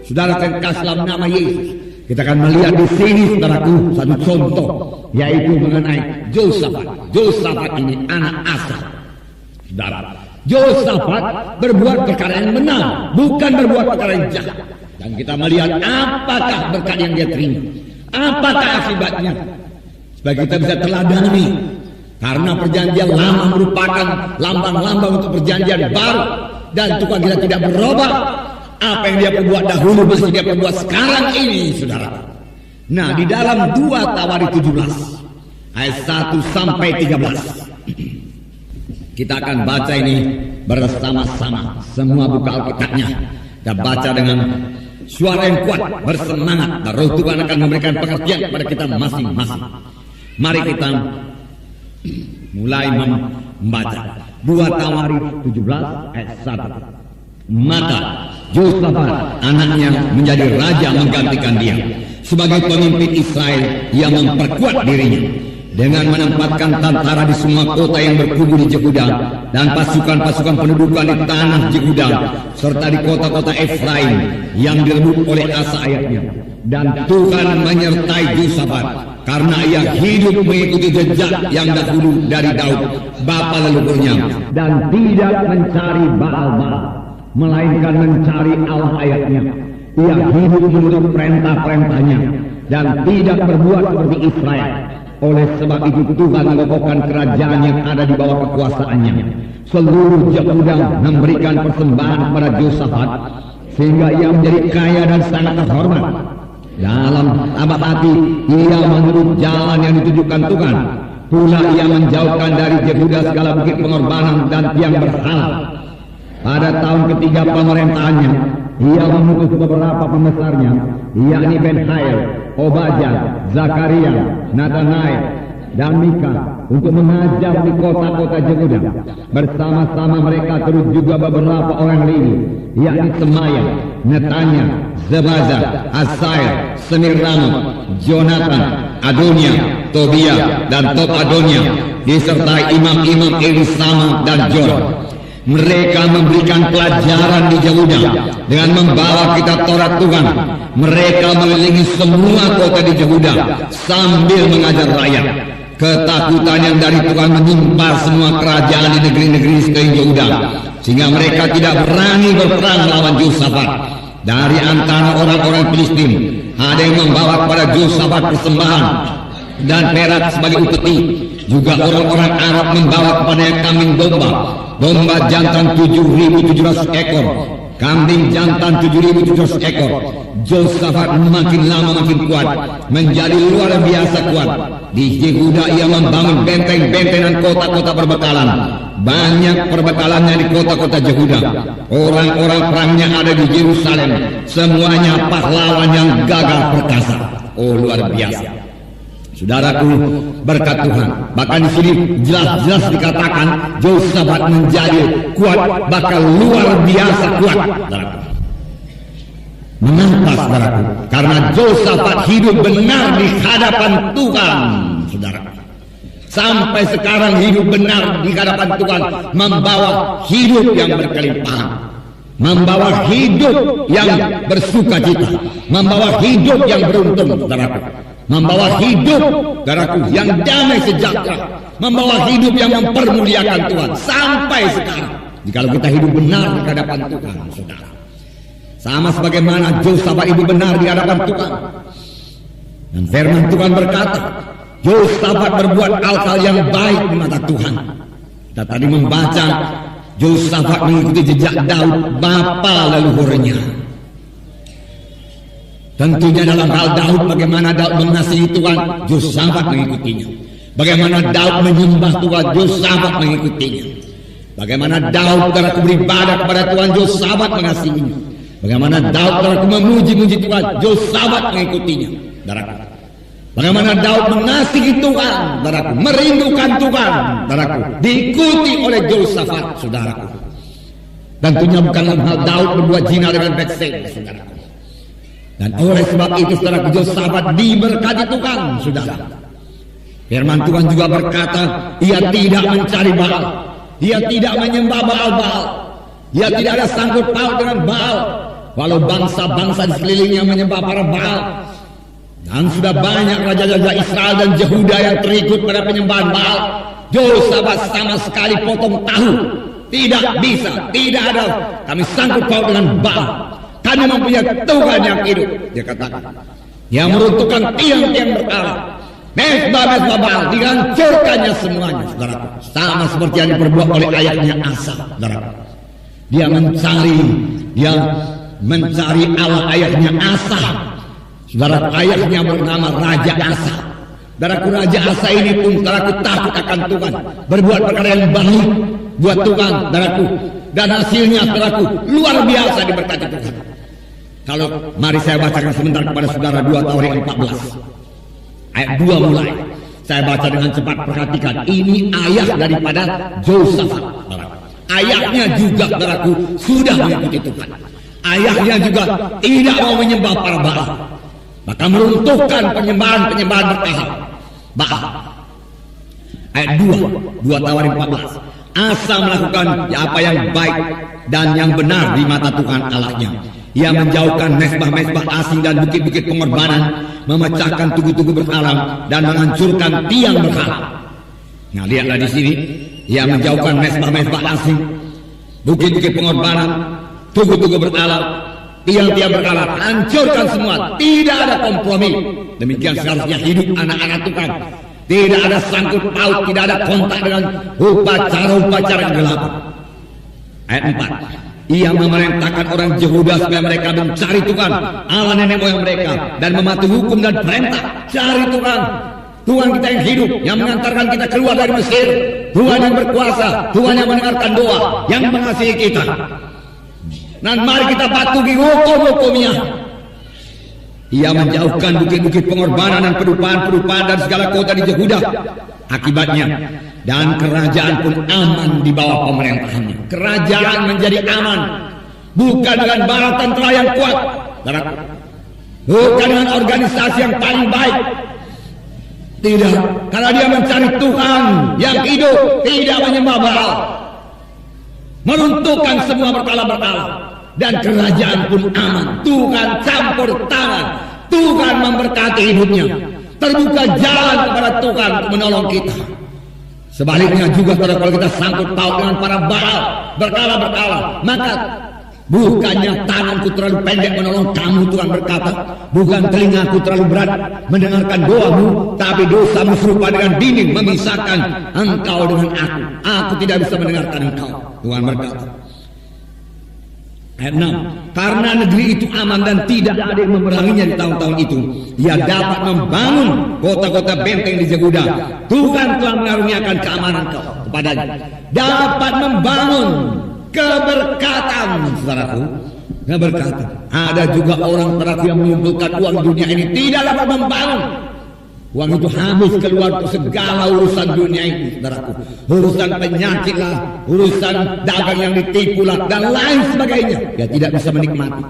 saudara kasih dalam nama Yesus. Kita akan melihat di sini, saudaraku, satu contoh, yaitu mengenai Yosafat. Yosafat ini anak Asa. Saudara, Yosafat berbuat perkara yang benar, bukan berbuat perkara yang jahat. Dan kita melihat apakah berkat yang dia terima, apakah akibatnya, supaya kita bisa teladani. Karena perjanjian lama merupakan lambang-lambang untuk perjanjian baru, dan Tuhan kita tidak berubah. Apa yang dia perbuat dahulu masih dia perbuat sekarang ini, saudara. Nah, di dalam 2 Tawarikh 17 ayat 1 sampai 13 kita akan baca ini bersama-sama. Semua buka Alkitabnya. Kita baca dengan suara yang kuat, bersemangat, dan Roh Tuhan akan memberikan pengertian kepada kita masing-masing. Mari kita mulai membaca 2 Tawarikh 17 ayat 1. Maka Yosafat anaknya menjadi raja menggantikan dia sebagai pemimpin Israel. Ia memperkuat dirinya dengan menempatkan tentara di semua kota yang berkubu di Yehuda dan pasukan-pasukan pendudukan di tanah Yehuda serta di kota-kota Efraim yang direbut oleh Asa ayahnya. Dan Tuhan menyertai Yosafat karena ia hidup mengikuti jejak yang dahulu dari Daud bapa leluhurnya, dan tidak mencari Baal-Baal, melainkan mencari Allah ayahnya. Ia hidup menurut perintah-perintahnya dan tidak berbuat seperti Israel. Oleh sebab itu Tuhan mengokohkan kerajaan yang ada di bawah kekuasaannya. Seluruh Yehuda memberikan persembahan kepada Yosafat sehingga ia menjadi kaya dan sangat terhormat. Dalam tabah hati ia menurut jalan yang ditunjukkan Tuhan. Pula ia menjauhkan dari Yehuda segala bukit pengorbanan dan tiang berhala. Pada tahun ketiga pemerintahannya, ia mengutus beberapa pembesarnya, yakni Ben-Hail, Obadjah, Zakaria, Nathanael, dan Mika, untuk mengajar di kota-kota Yehuda. Bersama-sama mereka terus juga beberapa orang lain, yakni Semaya, Netanya, Zebazah, Asael, Semiramot, Jonathan, Adonia, Tobia, dan Tob-Adonia, disertai imam-imam Elisama dan Jor. Mereka memberikan pelajaran di Yehuda dengan membawa kitab Taurat Tuhan. Mereka mengelilingi semua kota di Yehuda sambil mengajar rakyat. Ketakutan yang dari Tuhan menimpa semua kerajaan di negeri-negeri sekeliling Yehuda, sehingga mereka tidak berani berperang melawan Yosafat. Dari antara orang-orang Filistin ada yang membawa kepada Yosafat persembahan dan perak sebagai upeti. Juga orang-orang Arab membawa kepadanya kambing domba jantan 7.700 ekor, kambing jantan 7.700 ekor. Yosafat makin lama makin kuat, menjadi luar biasa kuat. Di Yehuda ia membangun benteng-benteng dan kota-kota perbekalan. Banyak perbekalannya di kota-kota Yehuda. Orang-orang perangnya ada di Yerusalem. Semuanya pahlawan yang gagah perkasa. Oh, luar biasa. Saudaraku, berkat Tuhan. Bahkan di sini jelas-jelas dikatakan Yosafat menjadi kuat, bakal luar biasa kuat. Saudaraku, mengapa saudaraku? Karena Yosafat hidup benar di hadapan Tuhan, saudaraku. Sampai sekarang hidup benar di hadapan Tuhan, membawa hidup yang berkelimpahan, membawa hidup yang bersukacita, membawa hidup yang beruntung, saudaraku. Membawa hidup, saudaraku, yang damai sejahtera, membawa hidup yang mempermuliakan Tuhan sampai sekarang. Jikalau kita hidup benar di hadapan Tuhan, saudara, sama sebagaimana Yosafat hidup benar di hadapan Tuhan. Dan firman Tuhan berkata, Yosafat berbuat hal-hal yang baik di mata Tuhan. Kita tadi membaca Yosafat mengikuti jejak Daud bapa leluhurnya. Tentunya dalam hal Daud, bagaimana Daud mengasihi Tuhan, Yosafat mengikutinya. Bagaimana Daud menyembah Tuhan, Yosafat mengikutinya. Bagaimana Daud beribadah kepada Tuhan, Yosafat mengasihinya. Bagaimana Daud memuji-muji Tuhan, Yosafat mengikutinya. Saudaraku, bagaimana Daud mengasihi Tuhan, saudaraku, merindukan Tuhan, saudaraku, diikuti oleh Yosafat, saudaraku. Tentunya bukan dalam hal Daud berbuat zina dengan Batseba, saudaraku. Dan oleh sebab itu saudara, Yosafat diberkati Tuhan, saudara. Firman Tuhan juga berkata, ia tidak mencari Baal, ia tidak menyembah Baal-Baal, ia tidak ada sangkut paut dengan Baal. walau bangsa-bangsa di sekelilingnya menyembah para Baal. Dan sudah banyak raja-raja Israel dan Yehuda yang terikut pada penyembahan Baal. Yosafat sama sekali potong tahu. Tidak bisa, tidak ada. Kami sangkut paut dengan Baal. Kami mempunyai Tuhan yang hidup. Dia katakan, yang meruntuhkan tiang-tiang berhala, mesbah-mesbah Baal, dihancurkannya semuanya, saudaraku. Sama seperti yang diperbuat oleh ayahnya Asa, saudaraku. Dia mencari Allah ayahnya Asa. Saudaraku, ayahnya bernama Raja Asa. Saudaraku, Raja Asa ini pun saudaraku takut akan Tuhan, berbuat perkara yang baik buat Tuhan, saudaraku. Dan hasilnya saudaraku luar biasa diberkati Tuhan. Kalau mari saya bacakan sebentar kepada saudara 2 Tawarikh 14 ayat 2 mulai. Saya baca dengan cepat, perhatikan. Ini ayah daripada Yosafat. Ayahnya juga saudaraku sudah mengikuti Tuhan. Ayahnya juga tidak mau menyembah para Baal, maka meruntuhkan penyembahan Baal. Ayat 2 Tawarikh 14. Asa melakukan apa yang baik dan yang benar di mata Tuhan Allahnya. Ia menjauhkan mesbah-mesbah asing dan bukit-bukit pengorbanan, memecahkan tugu-tugu berhala dan menghancurkan tiang berhala. Nah, lihatlah di sini, ia menjauhkan mesbah-mesbah asing, bukit-bukit pengorbanan, tugu-tugu berhala, tiang-tiang berhala, hancurkan semua. Tidak ada kompromi. Demikian seharusnya hidup anak-anak Tuhan. Tidak ada sangkut paut, tidak ada kontak dengan upacara-upacara kegelapan. Ayat 4. Ia memerintahkan orang Yehuda supaya mereka mencari Tuhan, Allah nenek moyang mereka, dan mematuhi hukum dan perintah. Cari Tuhan, Tuhan kita yang hidup, yang mengantarkan kita keluar dari Mesir, Tuhan yang berkuasa, Tuhan yang mendengarkan doa, yang mengasihi kita. Dan mari kita patuhi hukum-hukumnya. Ia menjauhkan bukit-bukit pengorbanan dan pedupaan-pedupaan dan segala kota di Yehuda. Akibatnya, dan kerajaan pun aman di bawah pemerintahannya. Kerajaan menjadi aman, bukan dengan bala tentera yang kuat, bukan dengan organisasi yang paling baik. Tidak, karena dia mencari Tuhan yang hidup, tidak menyembah Baal, meruntuhkan semua berhala-berhala. Dan kerajaan pun aman. Tuhan campur tangan, Tuhan memberkati hidupnya, terbuka jalan kepada Tuhan untuk menolong kita. Sebaliknya juga kalau kita sangkut paut dengan para Baal, berhala-berhala, maka bukannya tanganku terlalu pendek menolong kamu, Tuhan berkata, bukan telingaku terlalu berat mendengarkan doamu, tapi dosamu serupa dengan dinding memisahkan engkau dengan aku. Aku tidak bisa mendengarkan engkau, Tuhan berkata. Ayat 6. Karena negeri itu aman dan tidak ada yang memeranginya di tahun-tahun itu, ia dapat membangun kota-kota benteng di Yehuda. Tuhan telah mengaruniakan keamanan kepadanya, dapat membangun keberkatan, saudaraku. Keberkatan. Ada juga orang saudaraku yang mengumpulkan uang dunia ini tidak dapat membangun. Uang itu habis keluar untuk segala urusan dunia ini, saudaraku. Urusan penyakit lah, urusan dagang yang ditipu lah, dan lain sebagainya. Dia tidak bisa menikmati.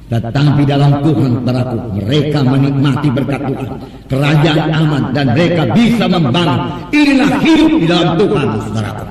Tetapi dalam Tuhan, saudaraku, mereka menikmati berkat Tuhan. Kerajaan aman dan mereka bisa membangun. Inilah hidup di dalam Tuhan, saudaraku.